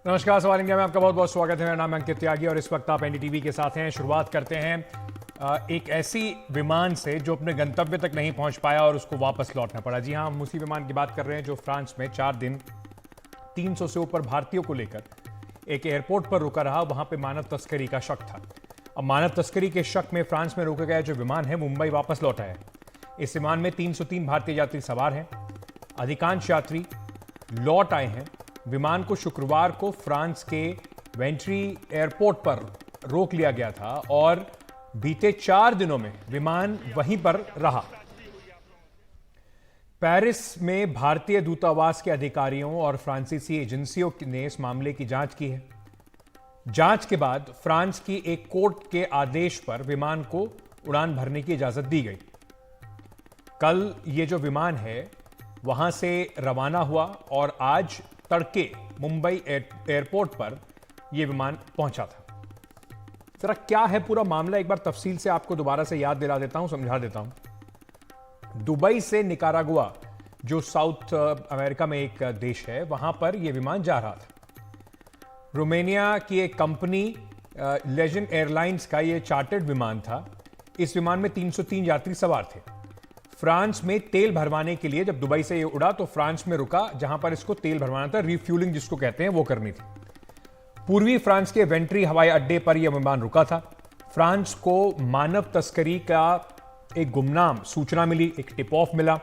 नमस्कार, सवाल इंडिया में आपका बहुत बहुत स्वागत है। मेरा नाम है अंकित त्यागी और इस वक्त आप एनडीटीवी के साथ हैं। शुरुआत करते हैं एक ऐसी विमान से जो अपने गंतव्य तक नहीं पहुंच पाया और उसको वापस लौटना पड़ा। जी हाँ, हम उसी विमान की बात कर रहे हैं जो फ्रांस में 4 दिन 300 से ऊपर भारतीयों को लेकर एक एयरपोर्ट पर रुका रहा। वहां पर मानव तस्करी का शक था। अब मानव तस्करी के शक में फ्रांस में रोका गया जो विमान है मुंबई वापस लौटा है। इस विमान में 303 भारतीय यात्री सवार हैं। अधिकांश यात्री लौट आए हैं। विमान को शुक्रवार को फ्रांस के वेंट्री एयरपोर्ट पर रोक लिया गया था और बीते 4 दिनों में विमान वहीं पर रहा। पेरिस में भारतीय दूतावास के अधिकारियों और फ्रांसीसी एजेंसियों ने इस मामले की जांच की है। जांच के बाद फ्रांस की एक कोर्ट के आदेश पर विमान को उड़ान भरने की इजाजत दी गई। कल ये जो विमान है वहां से रवाना हुआ और आज तड़के मुंबई एयरपोर्ट पर यह विमान पहुंचा था। जरा क्या है पूरा मामला एक बार तफसील से आपको दोबारा से याद दिला देता हूं, समझा देता हूं। दुबई से निकारागुआ, जो साउथ अमेरिका में एक देश है, वहां पर यह विमान जा रहा था। रोमानिया की एक कंपनी लेजेंड एयरलाइंस का यह चार्टर्ड विमान था। इस विमान में 303 यात्री सवार थे। फ्रांस में तेल भरवाने के लिए जब दुबई से ये उड़ा तो फ्रांस में रुका, जहां पर इसको तेल भरवाना था, रिफ्यूलिंग जिसको कहते हैं वो करनी थी। पूर्वी फ्रांस के वेंट्री हवाई अड्डे पर यह विमान रुका था। फ्रांस को मानव तस्करी का एक गुमनाम सूचना मिली, एक टिप ऑफ मिला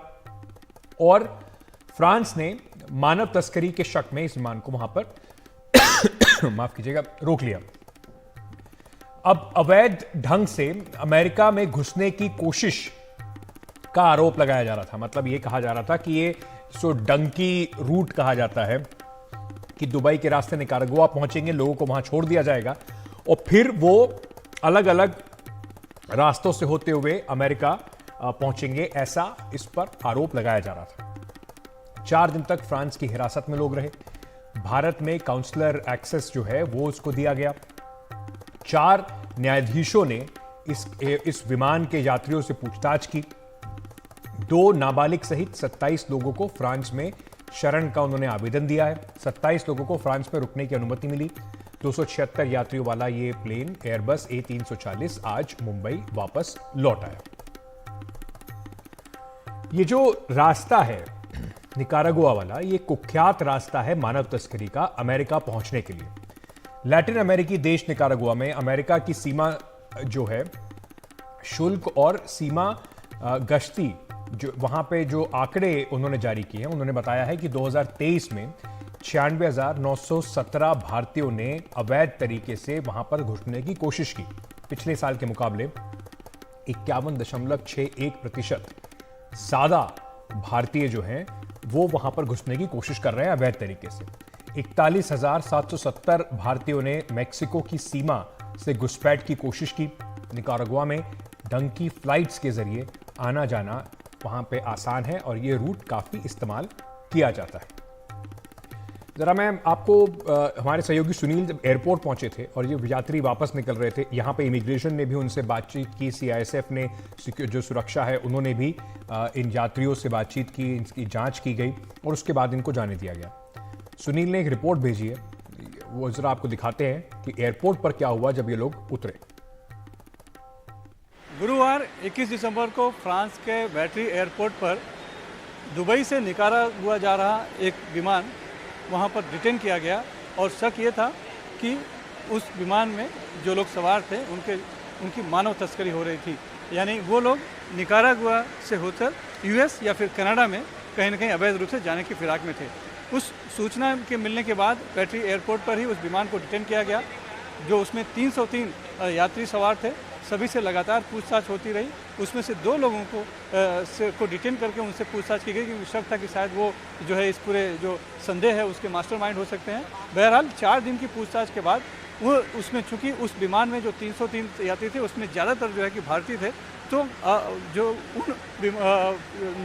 और फ्रांस ने मानव तस्करी के शक में इस विमान को वहां पर माफ कीजिएगा, रोक लिया। अब अवैध ढंग से अमेरिका में घुसने की कोशिश का आरोप लगाया जा रहा था। मतलब यह कहा जा रहा था कि ये सो डंकी रूट कहा जाता है कि दुबई के रास्ते निकारागुआ पहुंचेंगे, लोगों को वहां छोड़ दिया जाएगा और फिर वो अलग अलग रास्तों से होते हुए अमेरिका पहुंचेंगे, ऐसा इस पर आरोप लगाया जा रहा था। 4 दिन तक फ्रांस की हिरासत में लोग रहे। भारत में काउंसलर एक्सेस जो है वो उसको दिया गया। 4 न्यायाधीशों ने इस विमान के यात्रियों से पूछताछ की। 2 नाबालिग सहित 27 लोगों को फ्रांस में शरण का उन्होंने आवेदन दिया है। 27 लोगों को फ्रांस में रुकने की अनुमति मिली। 276 यात्रियों वाला ये प्लेन एयरबस A340 आज मुंबई वापस लौट आया। ये जो रास्ता है निकारागुआ वाला, ये कुख्यात रास्ता है मानव तस्करी का अमेरिका पहुंचने के लिए। लैटिन अमेरिकी देश निकारागुआ में अमेरिका की सीमा जो है, शुल्क और सीमा गश्ती जो वहां पे जो आंकड़े उन्होंने जारी किए हैं, उन्होंने बताया है कि 2023 में 96,917 भारतीयों ने अवैध तरीके से वहां पर घुसने की कोशिश की। पिछले साल के मुकाबले 51.61% ज्यादा भारतीय जो हैं वो वहां पर घुसने की कोशिश कर रहे हैं अवैध तरीके से। 41,770 भारतीयों ने मेक्सिको की सीमा से घुसपैठ की कोशिश की। निकारागुआ में डंकी फ्लाइट्स के जरिए आना जाना वहां पे आसान है और ये रूट काफी इस्तेमाल किया जाता है। जरा मैं आपको हमारे सहयोगी सुनील जब एयरपोर्ट पहुंचे थे और ये यात्री वापस निकल रहे थे, यहाँ पे इमिग्रेशन ने भी उनसे बातचीत की, CISF ने जो सुरक्षा है उन्होंने भी इन यात्रियों से बातचीत की, इनकी जांच की गई और उसके बाद इनको जाने दिया गया। सुनील ने एक रिपोर्ट भेजी है, वो जरा आपको दिखाते हैं कि एयरपोर्ट पर क्या हुआ जब ये लोग उतरे। गुरुवार 21 दिसंबर को फ्रांस के वेंट्री एयरपोर्ट पर दुबई से निकारागुआ जा रहा एक विमान वहां पर डिटेन किया गया और शक ये था कि उस विमान में जो लोग सवार थे उनकी मानव तस्करी हो रही थी। यानी वो लोग निकारागुआ से होकर US या फिर कनाडा में कहीं ना कहीं अवैध रूप से जाने की फिराक में थे। उस सूचना के मिलने के बाद वेंट्री एयरपोर्ट पर ही उस विमान को डिटेन किया गया। जो उसमें 303 यात्री सवार थे, सभी से लगातार पूछताछ होती रही। उसमें से 2 लोगों को डिटेन करके उनसे पूछताछ की गई क्योंकि शक था कि शायद वो जो है इस पूरे जो संदेह है उसके मास्टरमाइंड हो सकते हैं। बहरहाल 4 दिन की पूछताछ के बाद वो उसमें, चूंकि उस विमान में जो 303 यात्री थे उसमें ज़्यादातर जो है कि भारतीय थे, तो जो उन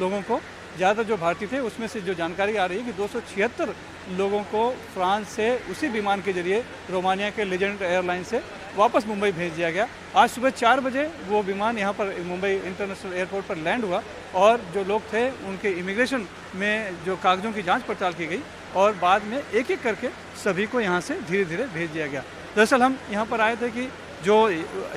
लोगों को ज़्यादातर जो भारतीय थे उसमें से जो जानकारी आ रही है कि 276 लोगों को फ्रांस से उसी विमान के जरिए रोमानिया के लेजेंड एयरलाइन से वापस मुंबई भेज दिया गया। आज सुबह 4 बजे वो विमान यहाँ पर मुंबई इंटरनेशनल एयरपोर्ट पर लैंड हुआ और जो लोग थे उनके इमिग्रेशन में जो कागज़ों की जांच पड़ताल की गई और बाद में एक एक करके सभी को यहाँ से धीरे धीरे भेज दिया गया। दरअसल हम यहाँ पर आए थे कि जो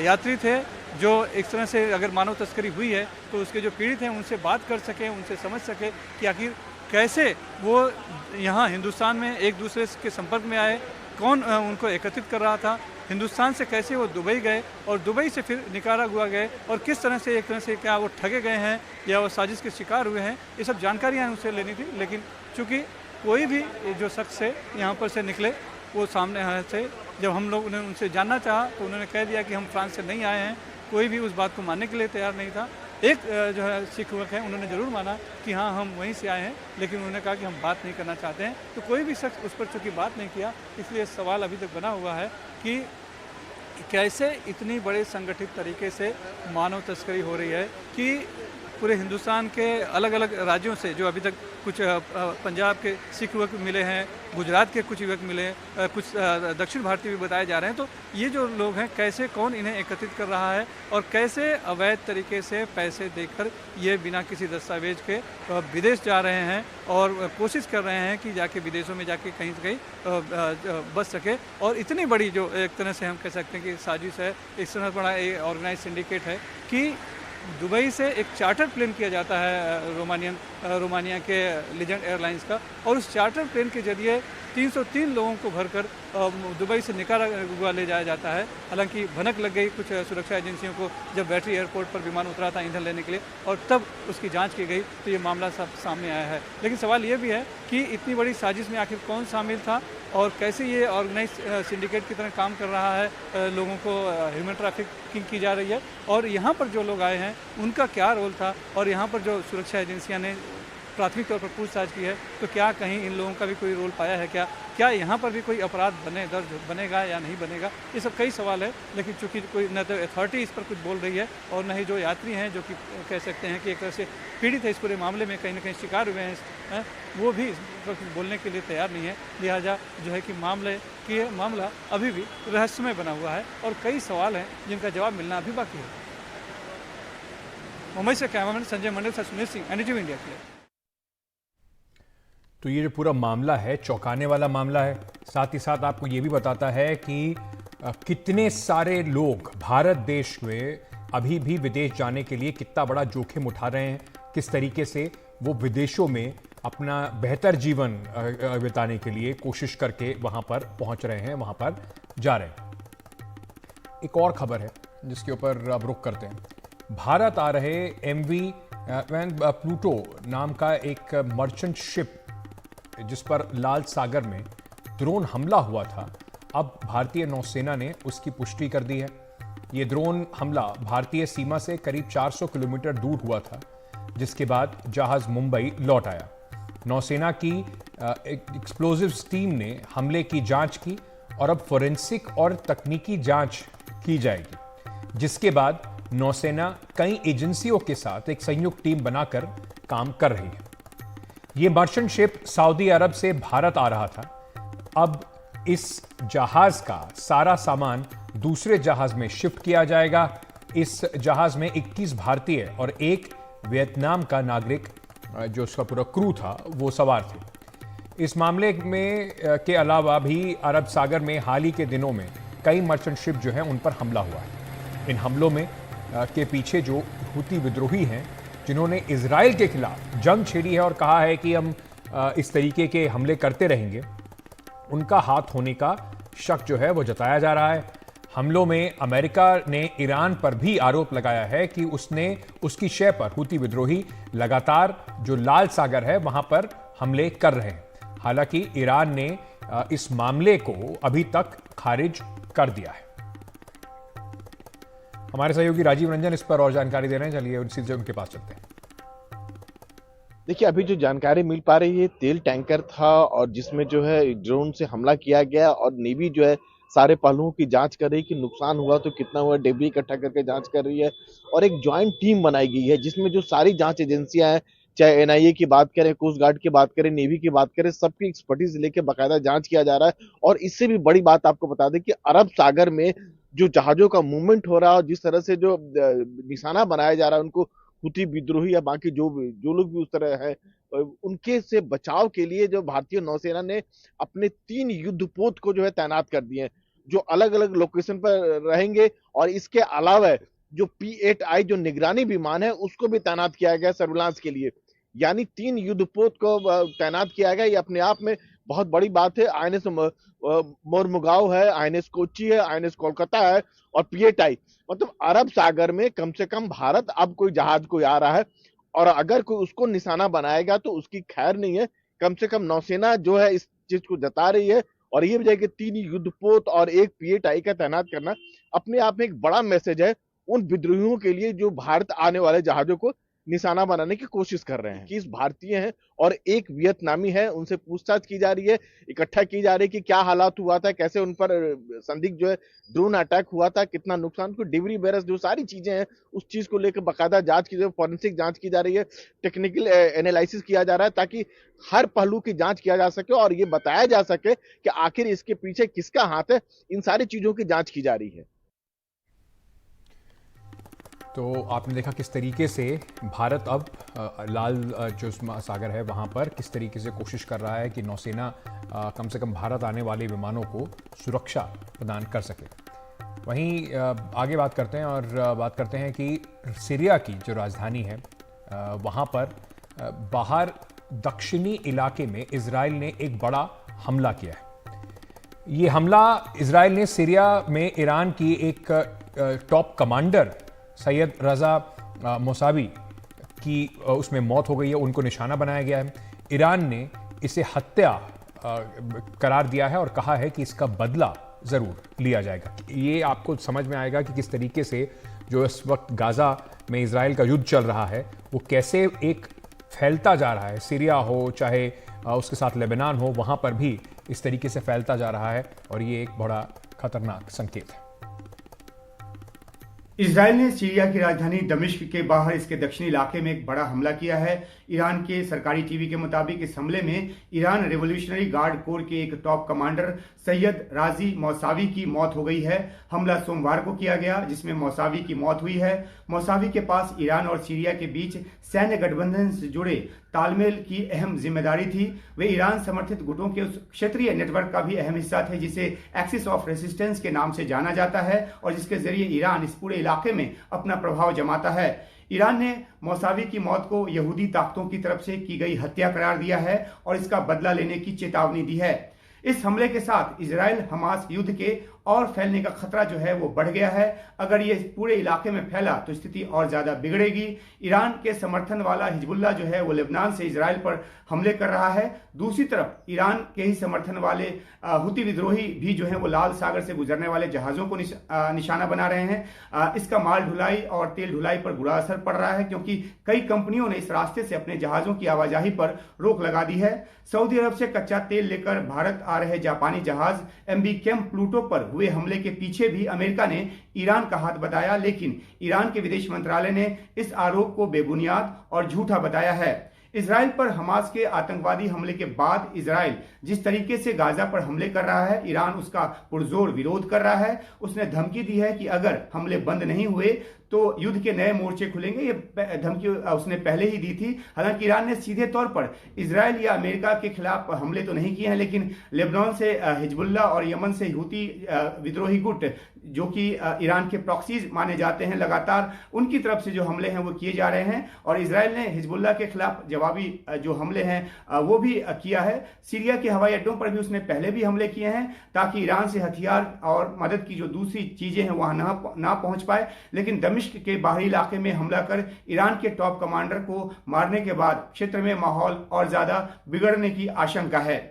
यात्री थे, जो एक तरह से अगर मानव तस्करी हुई है तो उसके जो पीड़ित हैं उनसे बात कर सकें, उनसे समझ सके कि आखिर कैसे वो यहाँ हिंदुस्तान में एक दूसरे के संपर्क में आए, कौन उनको एकत्रित कर रहा था, हिंदुस्तान से कैसे वो दुबई गए और दुबई से फिर निकारागुआ गए और किस तरह से एक तरह से क्या वो ठगे गए हैं या वो साजिश के शिकार हुए हैं, ये सब जानकारियाँ उनसे लेनी थी। लेकिन चूँकि कोई भी जो शख्स से यहाँ पर से निकले वो सामने आए थे, जब हम लोग उन्हें उनसे जानना चाहा तो उन्होंने कह दिया कि हम फ्रांस से नहीं आए हैं। कोई भी उस बात को मानने के लिए तैयार नहीं था। एक जो है सिख युवक है, उन्होंने ज़रूर माना कि हाँ हम वहीं से आए हैं, लेकिन उन्होंने कहा कि हम बात नहीं करना चाहते हैं। तो कोई भी शख्स उस पर चूँकि बात नहीं किया, इसलिए सवाल अभी तक बना हुआ है कि कैसे इतनी बड़े संगठित तरीके से मानव तस्करी हो रही है कि पूरे हिंदुस्तान के अलग अलग राज्यों से जो अभी तक कुछ पंजाब के सिख युवक मिले हैं, गुजरात के कुछ युवक मिले, कुछ दक्षिण भारतीय भी बताए जा रहे हैं। तो ये जो लोग हैं कैसे कौन इन्हें एकत्रित कर रहा है और कैसे अवैध तरीके से पैसे देकर ये बिना किसी दस्तावेज के विदेश जा रहे हैं और कोशिश कर रहे हैं कि जाके विदेशों में जाके कहीं से कहीं बच सके। और इतनी बड़ी जो एक तरह से हम कह सकते हैं कि साजिश है, इस तरह बड़ा एक ऑर्गेनाइज सिंडिकेट है कि दुबई से एक चार्टर प्लेन किया जाता है रोमानिया के लीजेंड एयरलाइंस का, और उस चार्टर प्लेन के जरिए 303 लोगों को भरकर दुबई से निकारागुआ ले जाया जाता है। हालांकि भनक लग गई कुछ सुरक्षा एजेंसियों को जब बैटरी एयरपोर्ट पर विमान उतरा था ईंधन लेने के लिए, और तब उसकी जांच की गई तो ये मामला सब सामने आया है। लेकिन सवाल ये भी है कि इतनी बड़ी साजिश में आखिर कौन शामिल था और कैसे ये ऑर्गेनाइज सिंडिकेट की तरह काम कर रहा है, लोगों को ह्यूमन ट्रैफिकिंग की जा रही है, और यहाँ पर जो लोग आए हैं उनका क्या रोल था, और यहाँ पर जो सुरक्षा एजेंसियाँ ने प्राथमिक तौर पर पूछताछ की है तो क्या कहीं इन लोगों का भी कोई रोल पाया है, क्या यहाँ पर भी कोई अपराध दर्ज बनेगा या नहीं बनेगा, ये सब कई सवाल है। लेकिन चूंकि कोई न तो अथॉरिटी इस पर कुछ बोल रही है और न ही जो यात्री हैं जो कि कह सकते हैं कि एक तरह से पीड़ित है इस पूरे मामले में, कहीं ना कहीं शिकार हुए हैं, वो भी इस पर कुछ बोलने के लिए तैयार नहीं है। लिहाजा जो है कि मामला अभी भी रहस्यमय बना हुआ है और कई सवाल हैं जिनका जवाब मिलना अभी बाकी है। मुंबई से कैमरामैन संजय मंडल से सुनील सिंह, एनडीटीवी इंडिया के लिए। तो ये जो पूरा मामला है चौंकाने वाला मामला है, साथ ही साथ आपको ये भी बताता है कि कितने सारे लोग भारत देश में अभी भी विदेश जाने के लिए कितना बड़ा जोखिम उठा रहे हैं, किस तरीके से वो विदेशों में अपना बेहतर जीवन बिताने के लिए कोशिश करके वहां पर पहुंच रहे हैं, वहां पर जा रहे हैं। एक और खबर है जिसके ऊपर अब रुख करते हैं। भारत आ रहे MV प्लूटो नाम का एक मर्चेंट शिप जिस पर लाल सागर में ड्रोन हमला हुआ था, अब भारतीय नौसेना ने उसकी पुष्टि कर दी है। यह ड्रोन हमला भारतीय सीमा से करीब 400 किलोमीटर दूर हुआ था, जिसके बाद जहाज मुंबई लौट आया। नौसेना की एक्सप्लोजिव्स टीम ने हमले की जांच की और अब फोरेंसिक और तकनीकी जांच की जाएगी, जिसके बाद नौसेना कई एजेंसियों के साथ एक संयुक्त टीम बनाकर काम कर रही है। यह मर्चेंट शिप सऊदी अरब से भारत आ रहा था। अब इस जहाज का सारा सामान दूसरे जहाज में शिफ्ट किया जाएगा। इस जहाज में 21 भारतीय और एक वियतनाम का नागरिक, जो उसका पूरा क्रू था, वो सवार थे। इस मामले में के अलावा भी अरब सागर में हाल ही के दिनों में कई मर्चेंट शिप जो हैं उन पर हमला हुआ है। इन हमलों में के पीछे जो हुती विद्रोही हैं जिन्होंने इजराइल के खिलाफ जंग छेड़ी है और कहा है कि हम इस तरीके के हमले करते रहेंगे, उनका हाथ होने का शक जो है वो जताया जा रहा है। हमलों में अमेरिका ने ईरान पर भी आरोप लगाया है कि उसने उसकी शय पर हुती विद्रोही लगातार जो लाल सागर है वहां पर हमले कर रहे हैं। हालांकि ईरान ने इस मामले को अभी तक खारिज कर दिया है। हमारे सहयोगी राजीव रंजन इस पर और जानकारी दे रहे हैं, चलिए सीधे उनके पास चलते हैं। देखिए, अभी जो जानकारी मिल पा रही है, तेल टैंकर था और जिसमें जो है ड्रोन से हमला किया गया और नेवी जो है सारे पहलुओं की जांच कर रही है कि नुकसान हुआ तो कितना हुआ, डेब्री इकट्ठा करके जांच कर रही है। और एक ज्वाइंट टीम बनाई गई है जिसमें जो सारी जांच एजेंसियां हैं, चाहे NIA की बात करें, कोस्ट गार्ड की बात करें, नेवी की बात करें, सबकी एक्सपर्टीज लेके बाकायदा जांच किया जा रहा है। और इससे भी बड़ी बात आपको बता दें कि अरब सागर में जो जहाजों का मूवमेंट हो रहा है और जिस तरह से जो निशाना बनाया जा रहा है उनको, हुती विद्रोही या बाकी जो लोग भी उस तरह है उनके से बचाव के लिए जो भारतीय नौसेना ने अपने 3 युद्धपोत को जो है तैनात कर दिए हैं, जो अलग-अलग लोकेशन पर रहेंगे। और इसके अलावा जो P-8I जो निगरानी विमान है, उसको भी तैनात किया गया सर्विलांस के लिए। यानी 3 युद्धपोत को तैनात किया गया। ये अपने आप में बहुत बड़ी बात है। आईएनएस मोरमुगाओ है, आईएनएस कोच्चि है, आईएनएस कोलकाता है और P-8I, मतलब अरब सागर में कम से कम भारत अब कोई जहाज कोई आ रहा है और अगर कोई उसको निशाना बनाएगा तो उसकी खैर नहीं है। कम से कम नौसेना जो है इस चीज को जता रही है। और ये वजह कि 3 युद्धपोत और एक P-8I का तैनात करना अपने आप में एक बड़ा मैसेज है उन विद्रोहियों के लिए जो भारत आने वाले जहाजों को निशाना बनाने की कोशिश कर रहे हैं। 21 भारतीय हैं और एक वियतनामी है, उनसे पूछताछ की जा रही है, इकट्ठा की जा रही है कि क्या हालात हुआ था, कैसे उन पर संदिग्ध जो है ड्रोन अटैक हुआ था, कितना नुकसान, को डिबरी बेरस जो सारी चीजें हैं उस चीज को लेकर बाकायदा जांच की, फॉरेंसिक जांच की जा रही है, टेक्निकल एनालिसिस किया जा रहा है ताकि हर पहलू की जांच किया जा सके और ये बताया जा सके कि आखिर इसके पीछे किसका हाथ है। इन सारी चीजों की जांच की जा रही है। तो आपने देखा किस तरीके से भारत अब लाल जो सागर है वहाँ पर किस तरीके से कोशिश कर रहा है कि नौसेना कम से कम भारत आने वाले विमानों को सुरक्षा प्रदान कर सके। वहीं आगे बात करते हैं और बात करते हैं कि सीरिया की जो राजधानी है वहाँ पर बाहर दक्षिणी इलाके में इजराइल ने एक बड़ा हमला किया है। ये हमला इजराइल ने सीरिया में ईरान की एक टॉप कमांडर सैयद रजा मौसावी की उसमें मौत हो गई है, उनको निशाना बनाया गया है। ईरान ने इसे हत्या करार दिया है और कहा है कि इसका बदला ज़रूर लिया जाएगा। ये आपको समझ में आएगा कि किस तरीके से जो इस वक्त गाज़ा में इजराइल का युद्ध चल रहा है वो कैसे एक फैलता जा रहा है। सीरिया हो चाहे उसके साथ लेबनान हो, वहाँ पर भी इस तरीके से फैलता जा रहा है और ये एक बड़ा खतरनाक संकेत है। इजराइल ने सीरिया की राजधानी दमिश्क के बाहर इसके दक्षिणी इलाके में एक बड़ा हमला किया है। ईरान के सरकारी टीवी के मुताबिक इस हमले में ईरान रेवोल्यूशनरी गार्ड कोर के एक टॉप कमांडर सैयद राजी मौसावी की मौत हो गई है। हमला सोमवार को किया गया जिसमें मौसावी की मौत हुई है। मौसावी के पास ईरान और सीरिया के बीच सैन्य गठबंधन से जुड़े तालमेल की अहम जिम्मेदारी थी। वे ईरान समर्थित गुटों के उस क्षेत्रीय नेटवर्क का भी अहम हिस्सा थे जिसे एक्सिस ऑफ रेसिस्टेंस के नाम से जाना जाता है और जिसके जरिए ईरान इस पूरे इलाके में अपना प्रभाव जमाता है। ईरान ने मौसावी की मौत को यहूदी ताकतों की तरफ से की गई हत्या करार दिया है और इसका बदला लेने की चेतावनी दी है। इस हमले के साथ इजराइल हमास युद्ध के और फैलने का खतरा जो है वो बढ़ गया है। अगर ये पूरे इलाके में फैला तो स्थिति और ज्यादा बिगड़ेगी। ईरान के समर्थन वाला हिजबुल्लाह जो है वो लेबनान से इजराइल पर हमले कर रहा है। दूसरी तरफ ईरान के ही समर्थन वाले हुती विद्रोही भी जो है वो लाल सागर से गुजरने वाले जहाजों को निशाना बना रहे हैं। इसका माल ढुलाई और तेल ढुलाई पर बुरा असर पड़ रहा है क्योंकि कई कंपनियों ने इस रास्ते से अपने जहाजों की आवाजाही पर रोक लगा दी है। सऊदी अरब से कच्चा तेल लेकर भारत आ रहे जापानी जहाज MV केम प्लूटो पर हुए हमले के पीछे भी अमेरिका ने ईरान का हाथ बताया, लेकिन ईरान के विदेश मंत्रालय ने इस आरोप को बेबुनियाद और झूठा बताया है। इजराइल पर हमास के आतंकवादी हमले के बाद इजराइल जिस तरीके से गाजा पर हमले कर रहा है, ईरान उसका पुरजोर विरोध कर रहा है। उसने धमकी दी है कि अगर हमले बंद नहीं हुए तो युद्ध के नए मोर्चे खुलेंगे। ये धमकी उसने पहले ही दी थी। हालांकि ईरान ने सीधे तौर पर इजराइल या अमेरिका के खिलाफ हमले तो नहीं किए हैं, लेकिन लेबनान से हिजबुल्लाह और यमन से हुती विद्रोही गुट जो कि ईरान के प्रॉक्सीज माने जाते हैं, लगातार उनकी तरफ से जो हमले हैं वो किए जा रहे हैं। और इजराइल ने हिजबुल्लाह के खिलाफ जवाबी जो हमले हैं वो भी किया है। सीरिया के हवाई अड्डों पर भी उसने पहले भी हमले किए हैं ताकि ईरान से हथियार और मदद की जो दूसरी चीजें हैं वहां ना पहुंच पाए। लेकिन दमिश्क के बाहरी इलाके में हमला कर ईरान के टॉप कमांडर को मारने के बाद क्षेत्र में माहौल और ज्यादा बिगड़ने की आशंका है।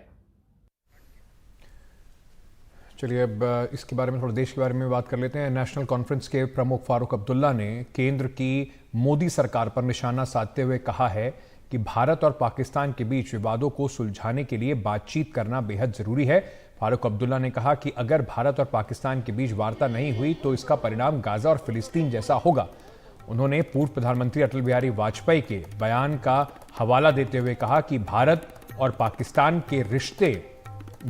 चलिए अब इसके बारे में थोड़ा देश के बारे में बात कर लेते हैं। नेशनल कॉन्फ्रेंस के प्रमुख फारूक अब्दुल्ला ने केंद्र की मोदी सरकार पर निशाना साधते हुए कहा है कि भारत और पाकिस्तान के बीच विवादों को सुलझाने के लिए बातचीत करना बेहद जरूरी है। फारूक अब्दुल्ला ने कहा कि अगर भारत और पाकिस्तान के बीच वार्ता नहीं हुई तो इसका परिणाम गाजा और फिलिस्तीन जैसा होगा। उन्होंने पूर्व प्रधानमंत्री अटल बिहारी वाजपेयी के बयान का हवाला देते हुए कहा कि भारत और पाकिस्तान के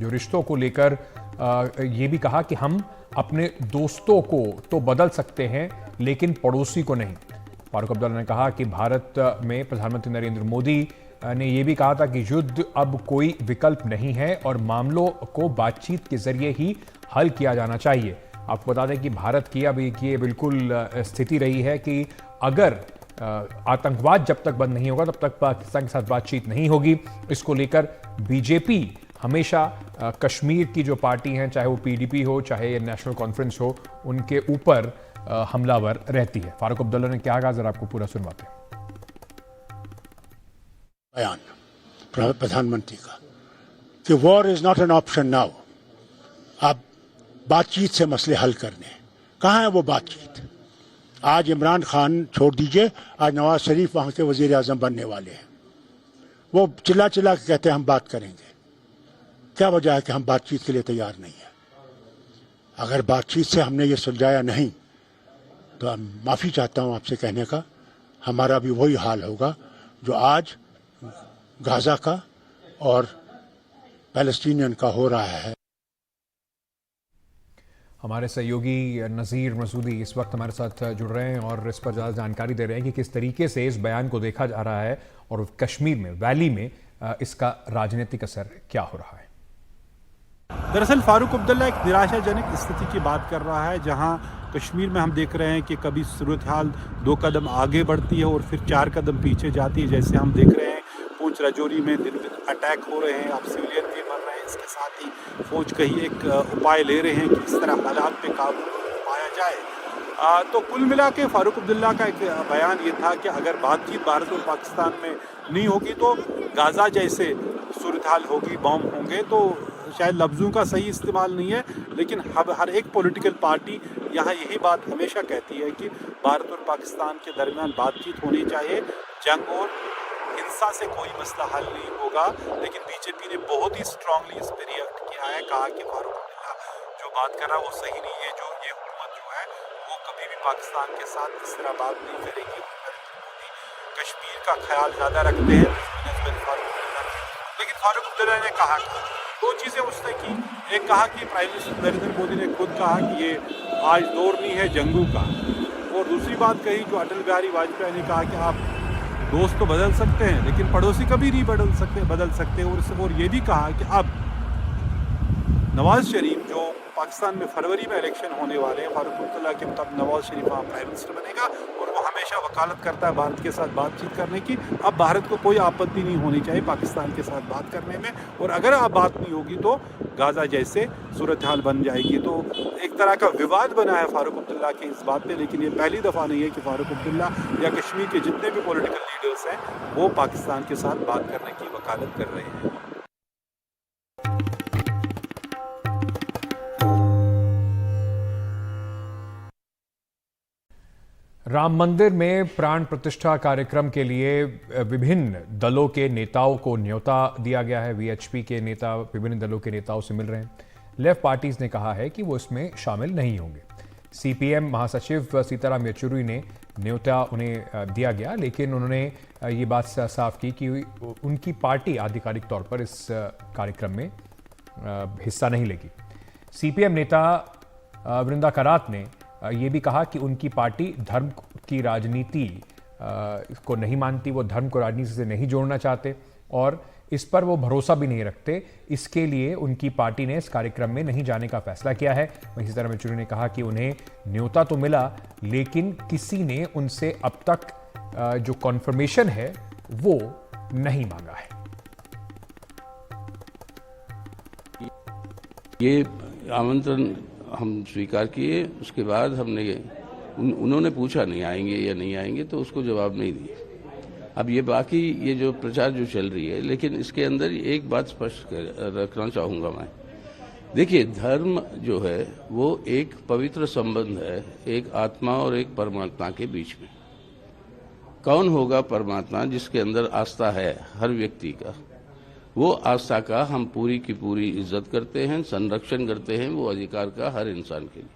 रिश्तों को लेकर ये भी कहा कि हम अपने दोस्तों को तो बदल सकते हैं लेकिन पड़ोसी को नहीं। फारूक अब्दुल्ला ने कहा कि भारत में प्रधानमंत्री नरेंद्र मोदी ने यह भी कहा था कि युद्ध अब कोई विकल्प नहीं है और मामलों को बातचीत के जरिए ही हल किया जाना चाहिए। आपको बता दें कि भारत की अभी की ये बिल्कुल स्थिति रही है कि अगर आतंकवाद जब तक बंद नहीं होगा तब तक पाकिस्तान के साथ बातचीत नहीं होगी। इसको लेकर बीजेपी हमेशा कश्मीर की जो पार्टी हैं, चाहे वो पीडीपी हो चाहे ये नेशनल कॉन्फ्रेंस हो, उनके ऊपर हमलावर रहती है। फारूक अब्दुल्ला ने क्या कहा, जरा आपको पूरा सुनवाते हैं। बयान प्रधानमंत्री का कि war is not an option now, आप बातचीत से मसले हल करने। कहाँ है वो बातचीत? आज इमरान खान छोड़ दीजिए, आज नवाज शरीफ वहां के वजीर आजम बनने वाले हैं। वो चिल्ला चिल्ला के कहते हैं हम बात करेंगे। क्या वजह है कि हम बातचीत के लिए तैयार नहीं है? अगर बातचीत से हमने ये सुलझाया नहीं तो माफी चाहता हूं आपसे कहने का, हमारा भी वही हाल होगा जो आज गाजा का और पैलेस्टीनियन का हो रहा है। हमारे सहयोगी नज़ीर मसूदी इस वक्त हमारे साथ जुड़ रहे हैं और इस पर ज़्यादा जानकारी दे रहे हैं कि किस तरीके से इस बयान को देखा जा रहा है और कश्मीर में, वैली में इसका राजनीतिक असर क्या हो रहा है। दरअसल फारूक अब्दुल्ला एक निराशाजनक स्थिति की बात कर रहा है, जहां कश्मीर में हम देख रहे हैं कि कभी सूरत हाल 2 कदम आगे बढ़ती है और फिर 4 कदम पीछे जाती है। जैसे हम देख रहे हैं पूंछ राजौरी में दिन दिन अटैक हो रहे हैं, अब सिविलियन भी मर रहे हैं। इसके साथ ही फौज कहीं एक उपाय ले रहे हैं कि इस तरह हालात पे काबू पाया जाए। तो कुल मिला के फारूक अब्दुल्ला का एक बयान ये था कि अगर बातचीत भारत और पाकिस्तान में नहीं होगी तो गाजा जैसे सूरत हाल होगी, बम होंगे। तो शायद लफ्ज़ों का सही इस्तेमाल नहीं है, लेकिन हर एक पॉलिटिकल पार्टी यहाँ यही बात हमेशा कहती है कि भारत और पाकिस्तान के दरमियान बातचीत होनी चाहिए। जंग और हिंसा से कोई मसला हल नहीं होगा। लेकिन बीजेपी ने बहुत ही स्ट्रांगली इस पर रिएक्ट किया है, कहा कि फारूक अब्दुल्ला जो बात कर रहा है वो सही नहीं है। जो ये हुकूमत जो है वो कभी भी पाकिस्तान के साथ इस तरह बात नहीं करेगी। नरेंद्र मोदी कश्मीर का ख्याल ज़्यादा रखते हैं, लेकिन फारूक अब्दुल्ला ने कहा 2 चीज़ें उसने की। एक कहा कि प्राइम मिनिस्टर नरेंद्र मोदी ने खुद कहा कि ये आज दौर नहीं है जंगों का, और दूसरी बात कही जो अटल बिहारी वाजपेयी ने कहा कि आप दोस्त तो बदल सकते हैं लेकिन पड़ोसी कभी नहीं बदल सकते। और ये भी कहा कि अब नवाज शरीफ जो पाकिस्तान में फरवरी में इलेक्शन होने वाले हैं, फारूक अब्दुल्ला के मुताबिक नवाज शरीफ वहाँ प्राइम मिनिस्टर बनेगा और वो हमेशा वकालत करता है भारत के साथ बातचीत करने की। अब भारत को कोई आपत्ति नहीं होनी चाहिए पाकिस्तान के साथ बात करने में, और अगर अब बात नहीं होगी तो गाजा जैसे सूरत हाल बन जाएगी। तो एक तरह का विवाद बना है फारूक अब्दुल्ला की इस बात पे, लेकिन ये पहली दफ़ा नहीं है कि फारूक अब्दुल्ला या कश्मीर के जितने भी पॉलिटिकल लीडर्स हैं वो पाकिस्तान के साथ बात करने की वकालत कर रहे हैं। राम मंदिर में प्राण प्रतिष्ठा कार्यक्रम के लिए विभिन्न दलों के नेताओं को न्योता दिया गया है। वीएचपी के नेता विभिन्न दलों के नेताओं से मिल रहे हैं। लेफ्ट पार्टीज ने कहा है कि वो इसमें शामिल नहीं होंगे। सीपीएम महासचिव सीताराम येचुरी ने न्योता उन्हें दिया गया, लेकिन उन्होंने ये बात साफ की कि उनकी पार्टी आधिकारिक तौर पर इस कार्यक्रम में हिस्सा नहीं लेगी। सीपीएम नेता वृंदा करात ने ये भी कहा कि उनकी पार्टी धर्म की राजनीति को नहीं मानती, वो धर्म को राजनीति से नहीं जोड़ना चाहते और इस पर वो भरोसा भी नहीं रखते। इसके लिए उनकी पार्टी ने इस कार्यक्रम में नहीं जाने का फैसला किया है। वहीं सीताराम येचुरी ने कहा कि उन्हें न्योता तो मिला, लेकिन किसी ने उनसे अब तक जो कॉन्फर्मेशन है वो नहीं मांगा है। ये आमंत्रण हम स्वीकार किए, उसके बाद हमने उन्होंने पूछा नहीं आएंगे या नहीं आएंगे, तो उसको जवाब नहीं दिया। अब ये बाकी ये जो प्रचार जो चल रही है, लेकिन इसके अंदर एक बात स्पष्ट रखना चाहूँगा मैं। देखिए, धर्म जो है वो एक पवित्र संबंध है एक आत्मा और एक परमात्मा के बीच में। कौन होगा परमात्मा जिसके अंदर आस्था है हर व्यक्ति का, वो आस्था का हम पूरी की पूरी इज्जत करते हैं, संरक्षण करते हैं, वो अधिकार का हर इंसान के लिए।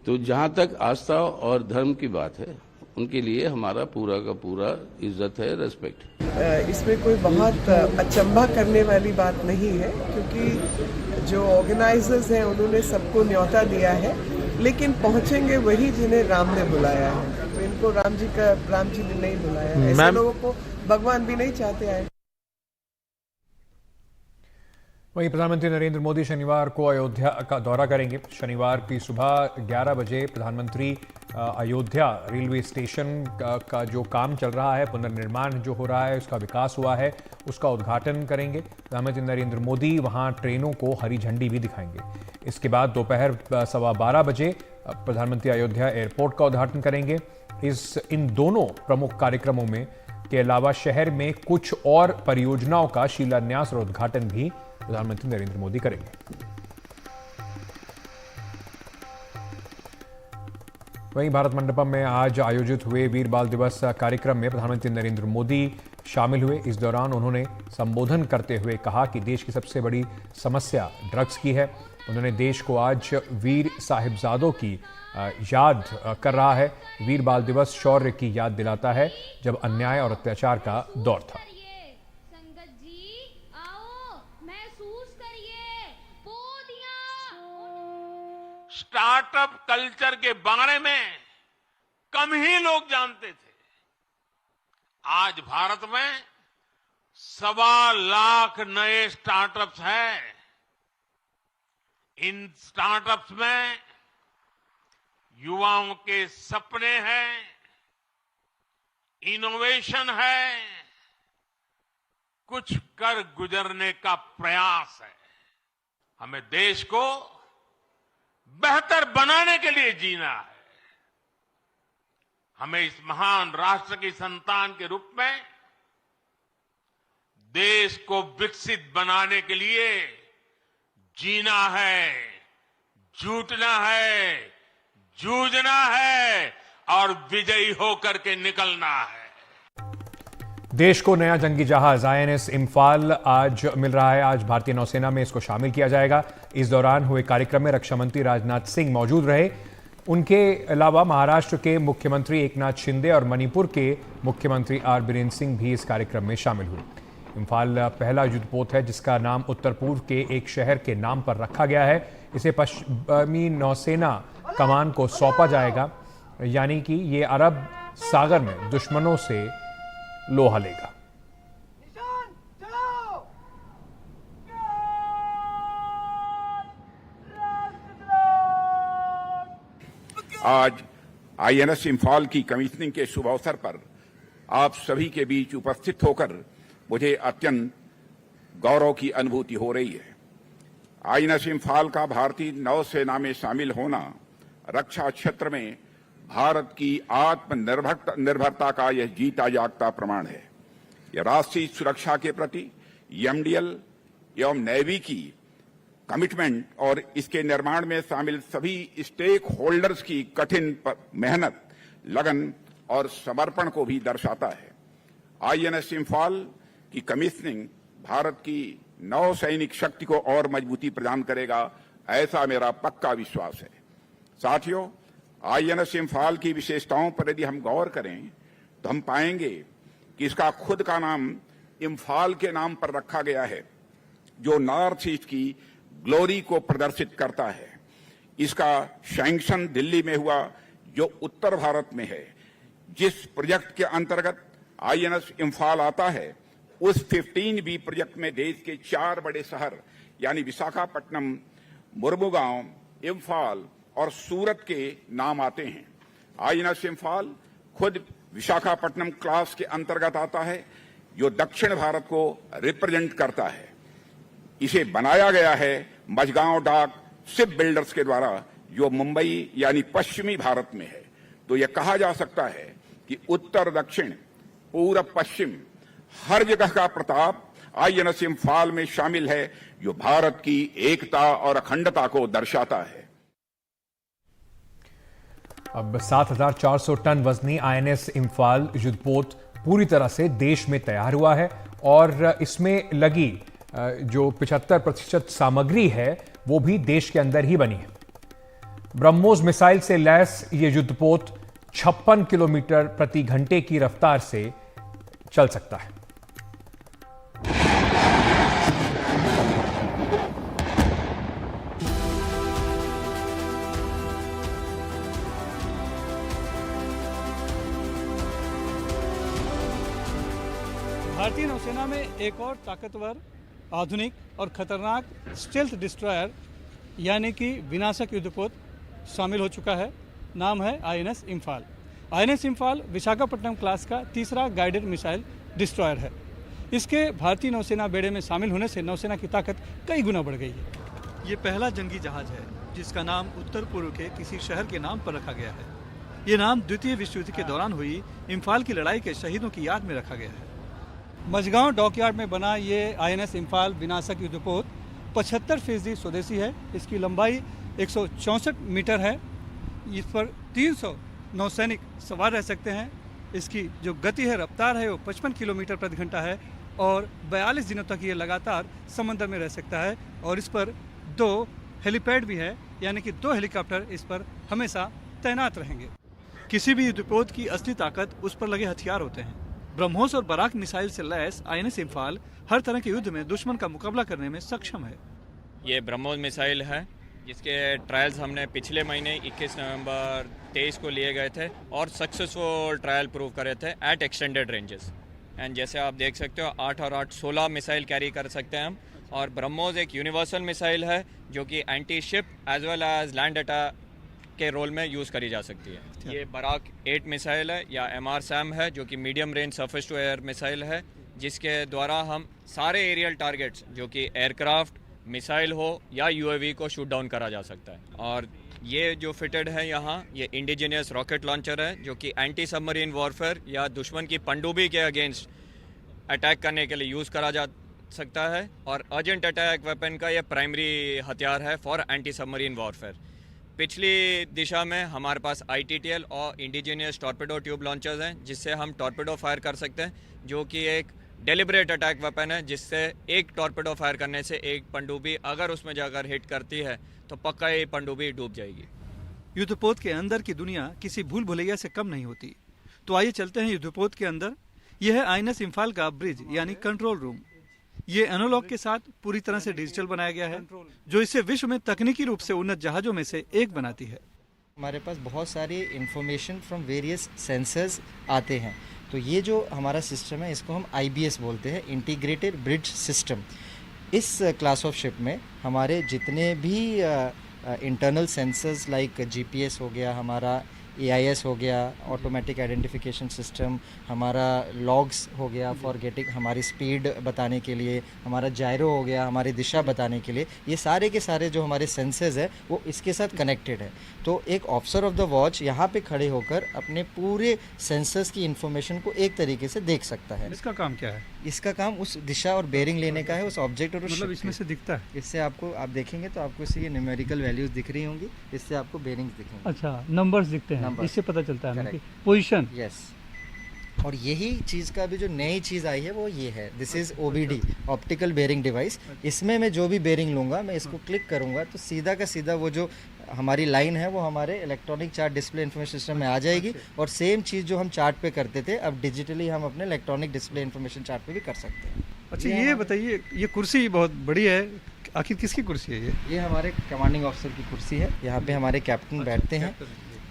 तो जहाँ तक आस्था और धर्म की बात है, उनके लिए हमारा पूरा का पूरा इज्जत है, रेस्पेक्ट। इसमें कोई बहुत अचंभा करने वाली बात नहीं है, क्योंकि जो ऑर्गेनाइजर्स हैं उन्होंने सबको न्योता दिया है, लेकिन पहुंचेंगे वही जिन्हें राम ने बुलाया है। तो इनको राम जी ने नहीं बुलाया है। ऐसे लोगों को भगवान भी नहीं चाहते आए। वहीं प्रधानमंत्री नरेंद्र मोदी शनिवार को अयोध्या का दौरा करेंगे। शनिवार की सुबह 11 बजे प्रधानमंत्री अयोध्या रेलवे स्टेशन का जो काम चल रहा है, पुनर्निर्माण जो हो रहा है, उसका विकास हुआ है, उसका उद्घाटन करेंगे। प्रधानमंत्री नरेंद्र मोदी वहां ट्रेनों को हरी झंडी भी दिखाएंगे। इसके बाद दोपहर 12:15 बजे प्रधानमंत्री अयोध्या एयरपोर्ट का उद्घाटन करेंगे। इन दोनों प्रमुख कार्यक्रमों में के अलावा शहर में कुछ और परियोजनाओं का शिलान्यास और उद्घाटन भी प्रधानमंत्री नरेंद्र मोदी करेंगे। वहीं भारत मंडपम में आज आयोजित हुए वीर बाल दिवस कार्यक्रम में प्रधानमंत्री नरेंद्र मोदी शामिल हुए। इस दौरान उन्होंने संबोधन करते हुए कहा कि देश की सबसे बड़ी समस्या ड्रग्स की है। उन्होंने देश को आज वीर साहिबजादों की याद कर रहा है। वीर बाल दिवस शौर्य की याद दिलाता है जब अन्याय और अत्याचार का दौर था। स्टार्टअप कल्चर के बारे में कम ही लोग जानते थे। आज भारत में 1.25 लाख नए स्टार्टअप्स हैं। इन स्टार्टअप्स में युवाओं के सपने हैं, इनोवेशन है, कुछ कर गुजरने का प्रयास है। हमें देश को बेहतर बनाने के लिए जीना है। हमें इस महान राष्ट्र की संतान के रूप में देश को विकसित बनाने के लिए जीना है, जुटना है, जूझना है और विजयी होकर के निकलना है। देश को नया जंगी जहाज INS इम्फाल आज मिल रहा है। आज भारतीय नौसेना में इसको शामिल किया जाएगा। इस दौरान हुए कार्यक्रम में रक्षा मंत्री राजनाथ सिंह मौजूद रहे। उनके अलावा महाराष्ट्र के मुख्यमंत्री एकनाथ शिंदे और मणिपुर के मुख्यमंत्री R बीरेन्द्र सिंह भी इस कार्यक्रम में शामिल हुए। इम्फाल पहला युद्धपोत है जिसका नाम उत्तर पूर्व के एक शहर के नाम पर रखा गया है। इसे पश्चिमी नौसेना कमान को सौंपा जाएगा, यानी कि ये अरब सागर में दुश्मनों से लोहा लेगा। आज INS इम्फाल की कमीशनिंग के शुभ अवसर पर आप सभी के बीच उपस्थित होकर मुझे अत्यंत गौरव की अनुभूति हो रही है। INS इम्फाल का भारतीय नौसेना में शामिल होना रक्षा क्षेत्र में भारत की आत्मनिर्भरता का यह जीता जागता प्रमाण है। यह राष्ट्रीय सुरक्षा के प्रति MDL एवं नेवी की कमिटमेंट और इसके निर्माण में शामिल सभी स्टेक होल्डर्स की कठिन मेहनत, लगन और समर्पण को भी दर्शाता है। INS इम्फाल की कमीशनिंग भारत की नौसैनिक शक्ति को और मजबूती प्रदान करेगा, ऐसा मेरा पक्का विश्वास है। साथियों, INS इम्फाल की विशेषताओं पर यदि हम गौर करें तो हम पाएंगे कि इसका खुद का नाम इम्फाल के नाम पर रखा गया है, जो नॉर्थ ईस्ट की ग्लोरी को प्रदर्शित करता है। इसका सैंक्शन दिल्ली में हुआ, जो उत्तर भारत में है। जिस प्रोजेक्ट के अंतर्गत INS इम्फाल आता है, उस 15B प्रोजेक्ट में देश के 4 बड़े शहर यानी विशाखापट्टनम, मुर्मुगांव, इम्फाल और सूरत के नाम आते हैं। INS इम्फाल खुद विशाखापट्टनम क्लास के अंतर्गत आता है, जो दक्षिण भारत को रिप्रेजेंट करता है। इसे बनाया गया है मझगांव डाक शिप बिल्डर्स के द्वारा, जो मुंबई यानी पश्चिमी भारत में है। तो यह कहा जा सकता है कि उत्तर दक्षिण, पूरब पश्चिम, हर जगह का प्रताप INS इम्फाल में शामिल है, जो भारत की एकता और अखंडता को दर्शाता है। अब 7,400 टन वजनी INS इम्फाल युद्धपोत पूरी तरह से देश में तैयार हुआ है और इसमें लगी जो 75% सामग्री है वो भी देश के अंदर ही बनी है। ब्रह्मोस मिसाइल से लैस ये युद्धपोत 56 किलोमीटर प्रति घंटे की रफ्तार से चल सकता है। भारतीय नौसेना में एक और ताकतवर, आधुनिक और खतरनाक स्टेल्थ डिस्ट्रॉयर यानी कि विनाशक युद्धपोत शामिल हो चुका है। नाम है INS Imphal. INS Imphal Visakhapatnam class का तीसरा गाइडेड मिसाइल डिस्ट्रॉयर है। इसके भारतीय नौसेना बेड़े में शामिल होने से नौसेना की ताकत कई गुना बढ़ गई है। ये पहला जंगी जहाज है जिसका नाम उत्तर पूर्व के किसी शहर के नाम पर रखा गया है। ये नाम द्वितीय विश्व युद्ध के दौरान हुई इम्फाल की लड़ाई के शहीदों की याद में रखा गया है। मझगांव डॉकयार्ड में बना ये आईएनएस इम्फाल विनाशक युद्धपोत 75% स्वदेशी है। इसकी लंबाई 164 मीटर है। इस पर 300 नौसैनिक सवार रह सकते हैं। इसकी जो गति है, रफ्तार है, वो 55 किलोमीटर प्रति घंटा है और 42 दिनों तक ये लगातार समंदर में रह सकता है। और इस पर 2 हेलीपैड भी है, यानी कि 2 हेलीकॉप्टर इस पर हमेशा तैनात रहेंगे। किसी भी युद्धपोत की असली ताकत उस पर लगे हथियार होते हैं। ब्रह्मोस और बराक मिसाइल से लैस आईएनएस इम्फाल हर तरह के युद्ध में दुश्मन का मुकाबला करने में सक्षम है। ये ब्रह्मोस मिसाइल है जिसके ट्रायल्स हमने पिछले महीने 21 नवंबर 23 को लिए गए थे और सक्सेसफुल ट्रायल प्रूव करे थे एट एक्सटेंडेड रेंजेस। एंड जैसे आप देख सकते हो 8 और 8 16 मिसाइल कैरी कर सकते हैं हम। और ब्रह्मोस एक यूनिवर्सल मिसाइल है जो कि anti ship as well as land attack के रोल में यूज़ करी जा सकती है। ये बराक 8 मिसाइल है या MR SAM है जो कि medium range surface to air missile है, जिसके द्वारा हम सारे एरियल टारगेट्स जो कि एयरक्राफ्ट, मिसाइल हो या UAV को शूट डाउन करा जा सकता है। और ये जो फिटेड है यहाँ, ये इंडिजिनियस रॉकेट लॉन्चर है जो कि एंटी सबमरीन वॉरफेयर या दुश्मन की पनडुब्बी के अगेंस्ट अटैक करने के लिए यूज़ करा जा सकता है। और अर्जेंट अटैक वेपन का ये प्राइमरी हथियार है फॉर एंटी सबमरीन वॉरफेयर। पिछली दिशा में हमारे पास ITTL और इंडिजिनियस टॉर्पेडो ट्यूब लॉन्चर्स हैं जिससे हम टॉर्पेडो फायर कर सकते हैं, जो कि एक डेलिब्रेट अटैक वेपन है जिससे एक टॉर्पेडो फायर करने से एक पनडुब्बी अगर उसमें जाकर हिट करती है तो पक्का ये पनडुब्बी डूब जाएगी। युद्धपोत के अंदर की दुनिया किसी भूल भुलैया से कम नहीं होती। तो आइए चलते हैं युद्धपोत के अंदर। यह है आईएनएस इम्फाल का ब्रिज यानी कंट्रोल रूम। ये एनालॉग के साथ पूरी तरह से डिजिटल बनाया गया है, जो इसे विश्व में तकनीकी रूप से उन्नत जहाजों में से एक बनाती है। हमारे पास बहुत सारी इंफॉर्मेशन फ्रॉम वेरियस सेंसर्स आते हैं। तो ये जो हमारा सिस्टम है इसको हम IBS बोलते हैं, इंटीग्रेटेड ब्रिज सिस्टम। इस क्लास ऑफ शिप में हमारे जितने भी इंटरनल सेंसर्स लाइक GPS हो गया, हमारा AIS हो गया, ऑटोमेटिक आइडेंटिफिकेशन सिस्टम, हमारा लॉग्स हो गया फॉर गेटिंग हमारी स्पीड बताने के लिए, हमारा जायरो हो गया हमारी दिशा बताने के लिए, ये सारे के सारे जो हमारे सेंसर्स है वो इसके साथ कनेक्टेड है। तो एक ऑफिसर ऑफ द वॉच यहाँ पे खड़े होकर अपने पूरे सेंसर्स की इंफॉर्मेशन को एक तरीके से देख सकता है। इसका काम क्या है? इसका काम उस दिशा और बेरिंग लेने का है, उस ऑब्जेक्ट और मतलब इसमें से दिखता है। इससे आपको, आप देखेंगे तो आपको इससे ये न्यूमेरिकल वैल्यूज दिख रही होंगी, इससे आपको बेरिंग्स दिखेंगे। अच्छा, नंबर्स दिखते हैं, इससे पता चलता है कि पोजीशन। यस। और यही चीज़ का भी जो नई चीज़ आई है वो ये है, this is OBD, optical bearing device. इसमें मैं जो भी बेरिंग लूँगा, मैं इसको क्लिक करूँगा तो सीधा का सीधा वो जो हमारी लाइन है वो हमारे electronic chart display information system में आ जाएगी। और सेम चीज़ जो हम चार्ट पे करते थे अब डिजिटली हम अपने इलेक्ट्रॉनिक डिस्प्ले इन्फॉर्मेशन चार्ट पे भी कर सकते हैं। अच्छा, ये बताइए, ये कुर्सी बहुत बड़ी है, आखिर किसकी कुर्सी है ये? हमारे कमांडिंग ऑफिसर की कुर्सी है। यहाँ पे हमारे कैप्टन बैठते हैं।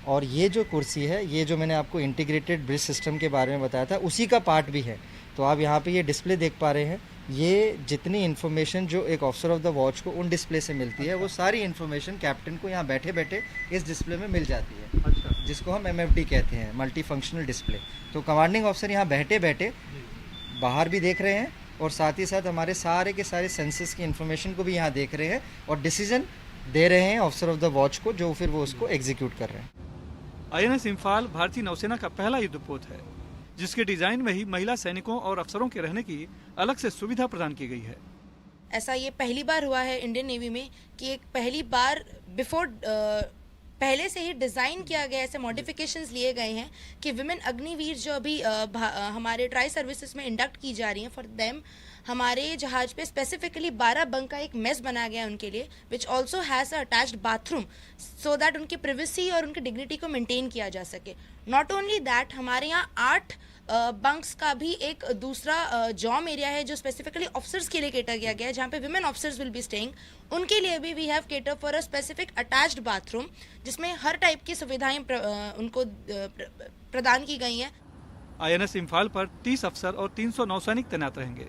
और ये जो कुर्सी है, ये जो मैंने आपको इंटीग्रेटेड ब्रिज सिस्टम के बारे में बताया था उसी का पार्ट भी है। तो आप यहाँ पे ये डिस्प्ले देख पा रहे हैं। ये जितनी इन्फॉर्मेशन जो एक ऑफिसर ऑफ द वॉच को उन डिस्प्ले से मिलती है वो सारी इन्फॉर्मेशन कैप्टन को यहाँ बैठे बैठे इस डिस्प्ले में मिल जाती है। अच्छा। जिसको हम MFD कहते हैं, मल्टी फंक्शनल डिस्प्ले। तो कमांडिंग ऑफिसर यहाँ बैठे बैठे बाहर भी देख रहे हैं और साथ ही साथ हमारे सारे के सारे सेंसस की इन्फॉर्मेशन को भी यहाँ देख रहे हैं और डिसीजन दे रहे हैं ऑफिसर ऑफ द वॉच को, जो फिर वो उसको एग्जीक्यूट कर रहे हैं। आईएनएस इम्फाल भारतीय नौसेना का पहला युद्धपोत है जिसके डिजाइन में ही महिला सैनिकों और अफसरों के रहने की अलग से सुविधा प्रदान की गई है। ऐसा ये पहली बार हुआ है इंडियन नेवी में कि एक पहली बार पहले से ही डिज़ाइन किया गया, ऐसे मॉडिफिकेशंस लिए गए हैं कि विमेन अग्निवीर जो अभी हमारे ट्राई सर्विसेज में इंडक्ट की जा रही हैं, फॉर देम हमारे जहाज पे स्पेसिफिकली 12 बंक का एक मेस बनाया गया है उनके लिए, which also has a attached bathroom so that उनकी प्रिवेसी और उनकी डिग्निटी को मेंटेन किया जा सके। नॉट ओनली दैट, हमारे यहाँ 8 बंक्स का भी एक दूसरा जॉम एरिया है जो स्पेसिफिकली ऑफिसर्स के लिए केटर किया गया है, जहाँ पे women officers will be staying. उनके लिए भी we have cater for a specific attached bathroom जिसमें हर टाइप की सुविधाएं उनको प्रदान की गई हैं। INS इम्फाल पर 30 अफसर और 300 नौसैनिक तैनात रहेंगे।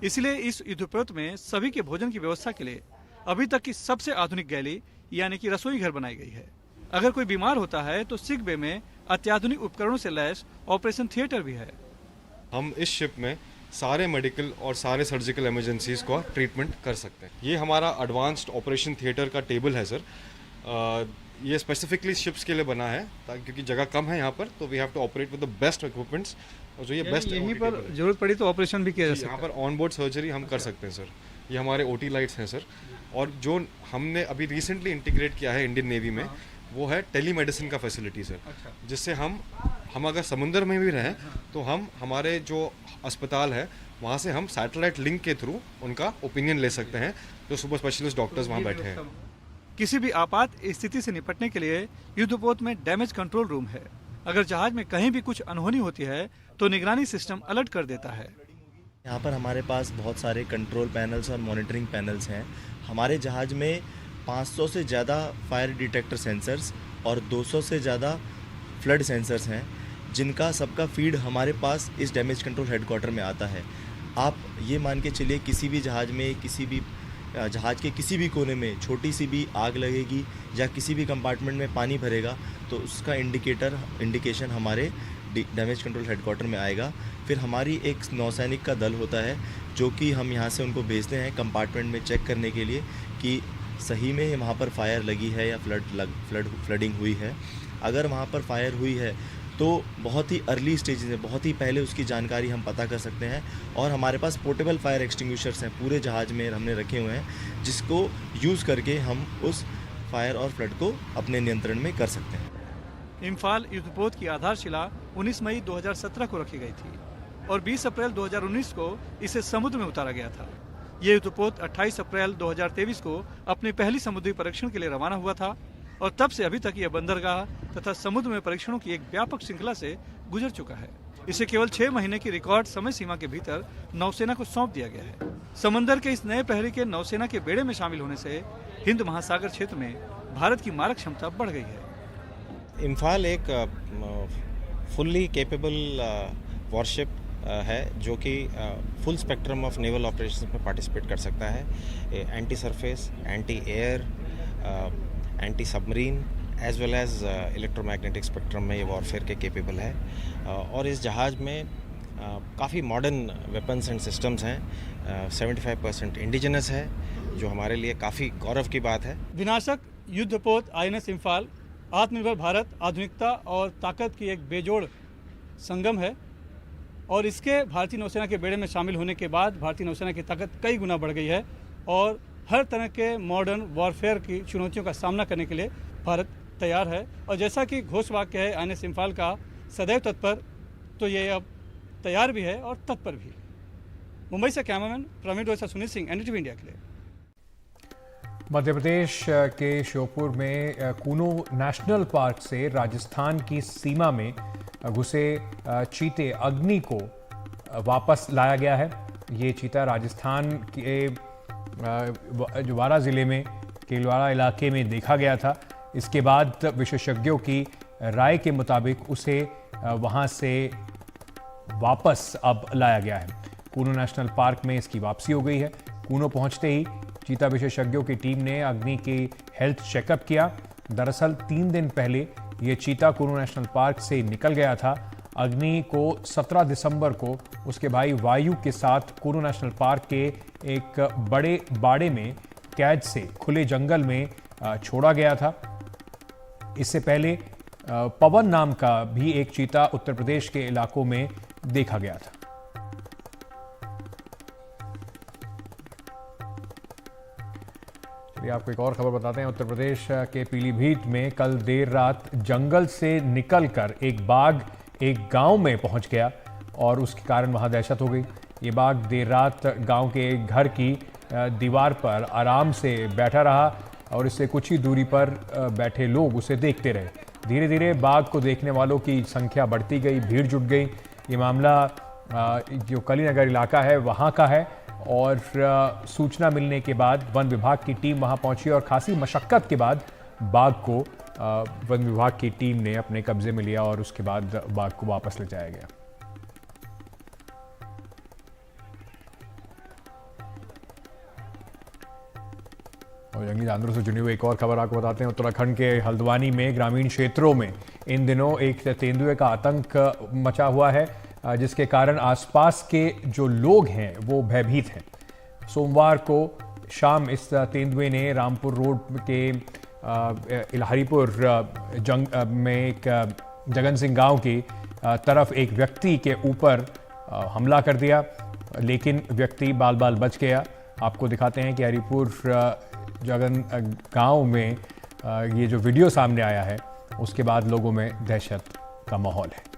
इसलिए इस युद्धपोत में सभी के भोजन की व्यवस्था के लिए अभी तक की सबसे आधुनिक गैली यानी कि रसोई घर बनाई गई है। अगर कोई बीमार होता है तो सिक बे में अत्याधुनिक उपकरणों से लैस ऑपरेशन थिएटर भी है। हम इस शिप में सारे मेडिकल और सारे सर्जिकल इमरजेंसीज को ट्रीटमेंट कर सकते हैं। ये हमारा एडवांस्ड ऑपरेशन थिएटर का टेबल है सर। ये स्पेसिफिकली शिप्स के लिए बना है क्योंकि जगह कम है यहाँ पर, तो we have to operate with the best equipments. और जो ये बेस्ट यहीं पर जरूरत पड़ी तो ऑपरेशन भी किया जा सकता है। यहाँ पर ऑन बोर्ड सर्जरी हम कर सकते हैं सर। ये हमारे OT लाइट्स हैं सर। और जो हमने अभी रिसेंटली इंटीग्रेट किया है इंडियन नेवी में, वो है टेलीमेडिसिन का फैसिलिटी सर, जिससे हम अगर समुद्र में भी रहें तो हमारे जो अस्पताल है वहाँ से हम सैटेलाइट लिंक के थ्रू उनका ओपिनियन ले सकते हैं, जो सुपर स्पेशलिस्ट डॉक्टर्स वहाँ बैठे हैं। किसी भी आपात स्थिति से निपटने के लिए युद्धपोत में डैमेज कंट्रोल रूम है। अगर जहाज में कहीं भी कुछ अनहोनी होती है तो निगरानी सिस्टम अलर्ट कर देता है। यहाँ पर हमारे पास बहुत सारे कंट्रोल पैनल्स और मॉनिटरिंग पैनल्स हैं। हमारे जहाज में 500 से ज़्यादा फायर डिटेक्टर सेंसर्स और 200 से ज़्यादा फ्लड सेंसर्स हैं, जिनका सबका फीड हमारे पास इस डैमेज कंट्रोल हेडक्वार्टर में आता है। आप ये मान के चलिए किसी भी जहाज में, किसी भी जहाज के किसी भी कोने में छोटी सी भी आग लगेगी या किसी भी कंपार्टमेंट में पानी भरेगा तो उसका इंडिकेशन हमारे डैमेज कंट्रोल हेडक्वार्टर में आएगा। फिर हमारी एक नौसैनिक का दल होता है जो कि हम यहाँ से उनको भेजते हैं कंपार्टमेंट में चेक करने के लिए कि सही में वहाँ पर फायर लगी है या फ्लडिंग हुई है। अगर वहाँ पर फायर हुई है तो बहुत ही अर्ली स्टेज में, बहुत ही पहले उसकी जानकारी हम पता कर सकते हैं। और हमारे पास पोर्टेबल फायर एक्सटिंग्विशर्स हैं पूरे जहाज में हमने रखे हुए हैं, जिसको यूज़ करके हम उस फायर और फ्लड को अपने नियंत्रण में कर सकते हैं। इम्फाल युद्धपोत की आधारशिला 19 मई 2017 को रखी गई थी और 20 अप्रैल 2019 को इसे समुद्र में उतारा गया था। ये युद्धपोत 28 अप्रैल 2023 को अपने पहली समुद्री परीक्षण के लिए रवाना हुआ था और तब से अभी तक यह बंदरगाह तथा समुद्र में परीक्षणों की एक व्यापक श्रृंखला से गुजर चुका है। इसे केवल 6 महीने की रिकॉर्ड समय सीमा के भीतर नौसेना को सौंप दिया गया है। समंदर के इस नए पहरे के नौसेना के बेड़े में शामिल होने से हिंद महासागर क्षेत्र में भारत की मारक क्षमता बढ़ गई है। इम्फाल एक फुल्ली कैपेबल वॉरशिप है जो कि full spectrum of naval operations में पार्टिसिपेट कर सकता है। Anti surface, anti air, anti submarine as well as electromagnetic spectrum में ये वॉरफेयर के कैपेबल है। और इस जहाज़ में काफ़ी मॉडर्न वेपन्स एंड सिस्टम्स हैं। 75% इंडिजिनस है, जो हमारे लिए काफ़ी गौरव की बात है। विनाशक युद्धपोत INS इम्फाल आत्मनिर्भर भारत, आधुनिकता और ताकत की एक बेजोड़ संगम है और इसके भारतीय नौसेना के बेड़े में शामिल होने के बाद भारतीय नौसेना की ताकत कई गुना बढ़ गई है और हर तरह के मॉडर्न वॉरफेयर की चुनौतियों का सामना करने के लिए भारत तैयार है। और जैसा कि घोषवाक्य है INS इम्फाल का, सदैव तत्पर, तो ये अब तैयार भी है और तत्पर भी। मुंबई से कैमरामैन प्रवीण रोय, सुनील सिंह, NDTV इंडिया के लिए। मध्य प्रदेश के श्योपुर में कूनो नेशनल पार्क से राजस्थान की सीमा में घुसे चीते अग्नि को वापस लाया गया है। ये चीता राजस्थान के जवारा ज़िले में केलवाड़ा इलाके में देखा गया था। इसके बाद विशेषज्ञों की राय के मुताबिक उसे वहां से वापस अब लाया गया है। कूनो नेशनल पार्क में इसकी वापसी हो गई है। कूनो पहुंचते ही चीता विशेषज्ञों की टीम ने अग्नि की हेल्थ चेकअप किया। दरअसल 3 दिन पहले ये चीता कूनो नेशनल पार्क से निकल गया था। अग्नि को 17 दिसंबर को उसके भाई वायु के साथ कूनो नेशनल पार्क के एक बड़े बाड़े में कैद से खुले जंगल में छोड़ा गया था। इससे पहले पवन नाम का भी एक चीता उत्तर प्रदेश के इलाकों में देखा गया था। चलिए आपको एक और खबर बताते हैं। उत्तर प्रदेश के पीलीभीत में कल देर रात जंगल से निकलकर एक बाघ एक गांव में पहुंच गया और उसके कारण वहां दहशत हो गई। ये बाघ देर रात गांव के एक घर की दीवार पर आराम से बैठा रहा और इससे कुछ ही दूरी पर बैठे लोग उसे देखते रहे। धीरे धीरे बाघ को देखने वालों की संख्या बढ़ती गई, भीड़ जुट गई। ये मामला जो कलीनगर इलाका है वहाँ का है और सूचना मिलने के बाद वन विभाग की टीम वहाँ पहुँची और खासी मशक्क़त के बाद बाघ को वन विभाग की टीम ने अपने कब्जे में लिया और उसके बाद बाघ को वापस ले जाया गया। और जंगली जानवरों से जुड़ी हुई एक और खबर आपको बताते हैं। उत्तराखंड के हल्द्वानी में ग्रामीण क्षेत्रों में इन दिनों एक तेंदुए का आतंक मचा हुआ है, जिसके कारण आसपास के जो लोग हैं वो भयभीत हैं। सोमवार को शाम इस तेंदुए ने रामपुर रोड के इलाहरीपुर जंग में एक जगन सिंह गांव की तरफ एक व्यक्ति के ऊपर हमला कर दिया, लेकिन व्यक्ति बाल बाल बच गया। आपको दिखाते हैं कि हरिपुर जगन गांव में ये जो वीडियो सामने आया है उसके बाद लोगों में दहशत का माहौल है।